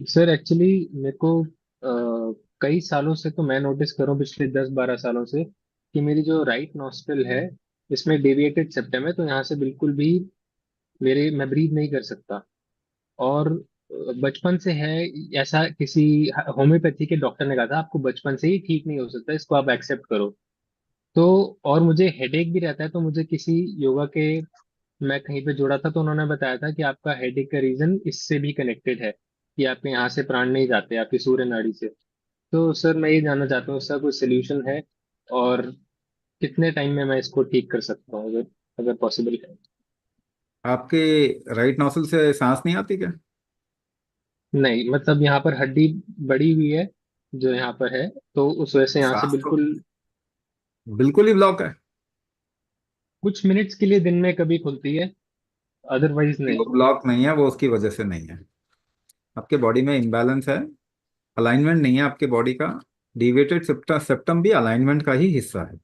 Sir actually मेरे को कई सालों से, तो मैं नोटिस कर रहा हूँ पिछले 10-12 सालों से कि मेरी जो राइट नॉस्ट्रल है इसमें डेविएटेड सेप्टम है, तो यहाँ से बिल्कुल भी मेरे मैं ब्रीथ नहीं कर सकता। और बचपन से है ऐसा। किसी होम्योपैथी के डॉक्टर ने कहा था आपको बचपन से ही ठीक नहीं हो सकता, इसको आप एक्सेप्ट करो। तो और मुझे हेडेक भी रहता है, तो मुझे किसी योगा के, मैं कहीं पे जुड़ा था तो उन्होंने बताया था कि आपका हेडेक का रीजन इससे भी कनेक्टेड है, कि आपके यहाँ से प्राण नहीं जाते आपकी सूर्य नाड़ी से। तो सर मैं ये जानना चाहता हूँ इसका कोई सोल्यूशन है, और कितने टाइम में मैं इसको ठीक कर सकता हूँ, अगर अगर पॉसिबल है। आपके राइट नोस्टल से सांस नहीं आती क्या? नहीं मतलब यहाँ पर हड्डी बड़ी हुई है जो यहाँ पर है, तो उस वजह से यहाँ से सांस तो बिल्कुल बिल्कुल ही ब्लॉक है। कुछ मिनट्स के लिए दिन में कभी खुलती है, अदरवाइज नहीं। वो ब्लॉक नहीं है, वो उसकी वजह से नहीं है। आपके बॉडी में इम्बैलेंस है, अलाइनमेंट नहीं है आपके बॉडी का। डिविएटेड सेप्टम भी अलाइनमेंट का ही हिस्सा है।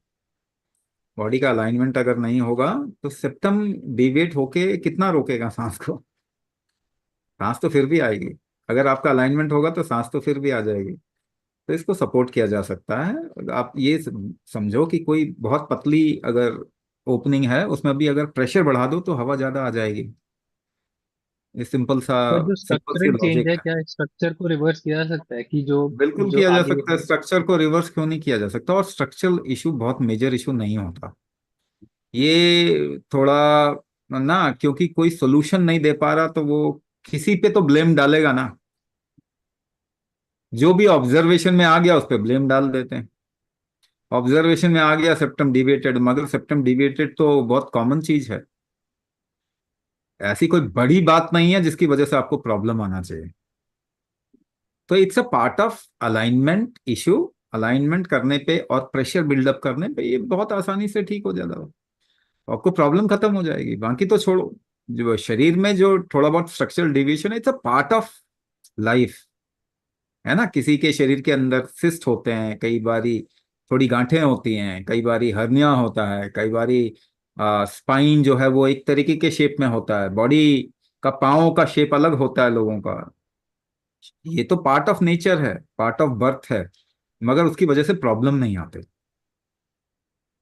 बॉडी का अलाइनमेंट अगर नहीं होगा तो सेप्टम डिविएट होके कितना रोकेगा सांस को? सांस तो फिर भी आएगी। अगर आपका अलाइनमेंट होगा तो सांस तो फिर भी आ जाएगी। तो इसको सपोर्ट किया जा सकता है। आप ये समझो कि कोई बहुत पतली अगर ओपनिंग है, उसमें भी अगर प्रेशर बढ़ा दो तो हवा ज्यादा आ जाएगी। ये पर जो सिंपल सी स्ट्रक्चरल चेंज लॉजिक है, है। क्या स्ट्रक्चर को रिवर्स किया जा सकता है कि जो बिल्कुल जो किया जा आगे सकता है। है। स्ट्रक्चर को रिवर्स क्यों नहीं किया जा सकता? और स्ट्रक्चरल इशू बहुत मेजर इशू नहीं होता। ये थोड़ा ना, क्योंकि कोई सोल्यूशन नहीं दे पा रहा तो वो किसी पे तो ब्लेम डालेगा ना। जो भी ऑब्जर्वेशन में आ गया उस पर ब्लेम डाल देते हैं। ऑब्जर्वेशन में आ गया सेप्टम डिविएटेड, मगर सेप्टम डिविएटेड तो बहुत कॉमन चीज है। ऐसी कोई बड़ी बात नहीं है जिसकी वजह से आपको प्रॉब्लम आना चाहिए। तो it's a part of alignment issue. Alignment करने पे और प्रेशर बिल्डअप करने पे ये बहुत आसानी से ठीक हो जाता है। आपको प्रॉब्लम खत्म हो जाएगी, बाकी तो छोड़ो। जो शरीर में जो थोड़ा बहुत स्ट्रक्चरल डिविएशन है, it's a part of life. है ना, किसी के शरीर के अंदर सिस्ट होते हैं, कई बारी थोड़ी गांठें होती हैं, कई बारी हर्निया होता है, कई बारी स्पाइन जो है वो एक तरीके के शेप में होता है। बॉडी का पाँव का शेप अलग होता है लोगों का। ये तो पार्ट ऑफ नेचर है, पार्ट ऑफ बर्थ है। मगर उसकी वजह से प्रॉब्लम नहीं आते।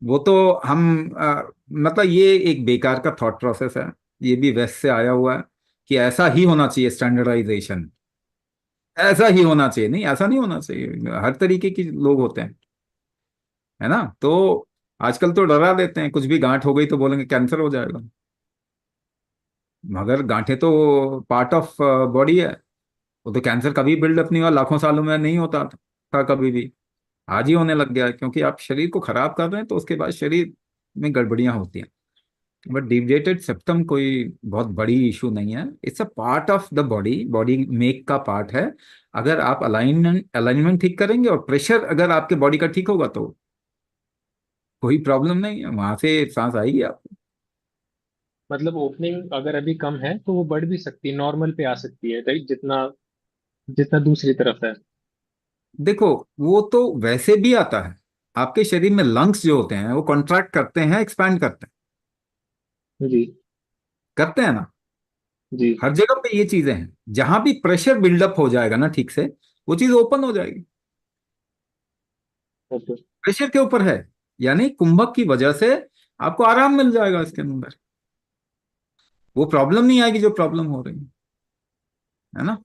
वो तो हम मतलब ये एक बेकार का थॉट प्रोसेस है। ये भी वेस्ट से आया हुआ है कि ऐसा ही होना चाहिए स्टैंडर्डाइजेशन। ऐसा ही होना चाहिए, नहीं ऐसा नहीं होना चाहिए। हर तरीके के लोग होते हैं। है ना? तो आजकल तो डरा देते हैं, कुछ भी गांठ हो गई तो बोलेंगे कैंसर हो जाएगा। मगर गांठें तो पार्ट ऑफ बॉडी है। वो तो कैंसर कभी बिल्डअप नहीं हुआ, लाखों सालों में नहीं होता था कभी भी। आज ही होने लग गया है, क्योंकि आप शरीर को खराब कर रहे हैं तो उसके बाद शरीर में गड़बड़ियां होती हैं। बट डिविएटेड सेप्टम कोई बहुत बड़ी इशू नहीं है। It's a part of the body, body make का पार्ट है। अगर आप अलाइनमेंट अलाइनमेंट ठीक करेंगे और प्रेशर अगर आपके बॉडी का ठीक होगा तो कोई प्रॉब्लम नहीं है, वहां से सांस आएगी आपको। मतलब ओपनिंग अगर अभी कम है तो वो बढ़ भी सकती है, नॉर्मल पे आ सकती है, राइट? जितना जितना दूसरी तरफ है। देखो, वो तो वैसे भी आता है। आपके शरीर में लंग्स जो होते हैं वो कॉन्ट्रैक्ट करते हैं, एक्सपैंड करते हैं। जी। करते हैं ना? जी। हर जगह पे ये चीजें हैं। जहां भी प्रेशर बिल्डअप हो जाएगा ना ठीक से, वो चीज ओपन हो जाएगी। ओके। प्रेशर के ऊपर है, यानी कुंभक की वजह से आपको आराम मिल जाएगा इसके अंदर। वो प्रॉब्लम नहीं आएगी जो प्रॉब्लम हो रही है ना?